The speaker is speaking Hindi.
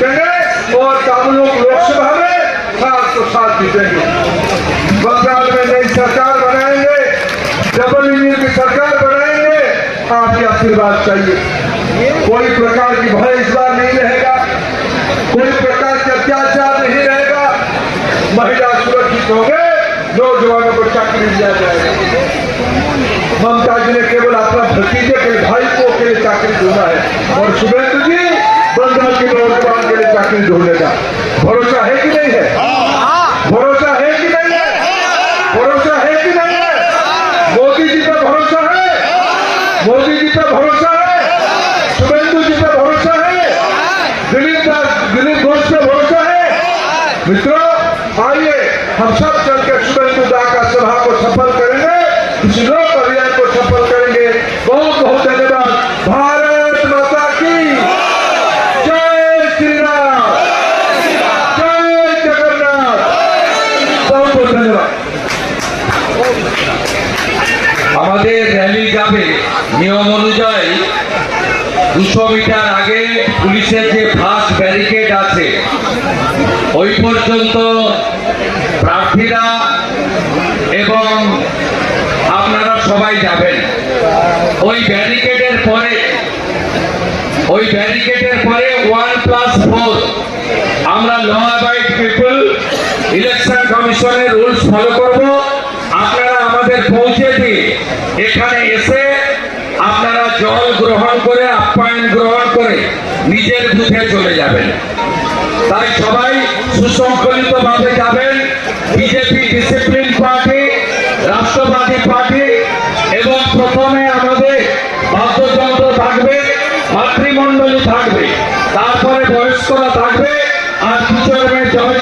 जीतेंगे और तमलुक लोकसभा में 7 जीतेंगे। बंगाल में नई सरकार बनाएंगे, डबल इंजन की सरकार बनाएंगे। आपके आशीर्वाद चाहिए। कोई प्रकार की भय इस बार नहीं रहेगा, कोई प्रकार के अत्याचार नहीं रहेगा। महिला सुरक्षित होंगे, नौजवानों को चाकरी दिया जाएगा। ममता जी ने केवल अपना भतीजे के भाई को के लिए चाकरी ढूंढा है और शुभेंदु जी बंगाल के नौजवान के लिए चाकरी ढूंढेगा। भरोसा है कि नहीं है? भरोसा है कि नहीं है? भरोसा है कि नहीं है? मोदी जी पर भरोसा है? मोदी जी पर भरोसा है? शुभेंदु जी पर भरोसा है? दिलीप घोष पर भरोसा है? मित्रों आइए हम सब चलकर शुभेंदु दा का सभा को सफल करेंगे, इस लोक अभियान को सफल करेंगे। बहुत बहुत धन्यवाद। भारत माता की जय श्री राम, जय जगन्नाथ। बहुत बहुत धन्यवाद। আমাদের র্যালি যাবে নিয়ম অনুযায়ী 200 মিটার আগে পুলিশের যে ফার্স্ট ব্যারিকেড আছে ওই পর্যন্ত প্রার্থীরা এবং আপনারা সবাই যাবেন। ওই ব্যারিকেডের পরে 1+4 আমরা ল অ্যাবাইড পিপল ইলেকশন কমিশনের রুলস ফলো করব। আপনারা আমাদের পৌঁছে দিয়ে এখানে এসে আপনারা জল গ্রহণ করে আপ্যায়ন গ্রহণ করে নিজের বুথে চলে যাবেন। তাই সবাই সুশৃঙ্খলিতভাবে যাবেন।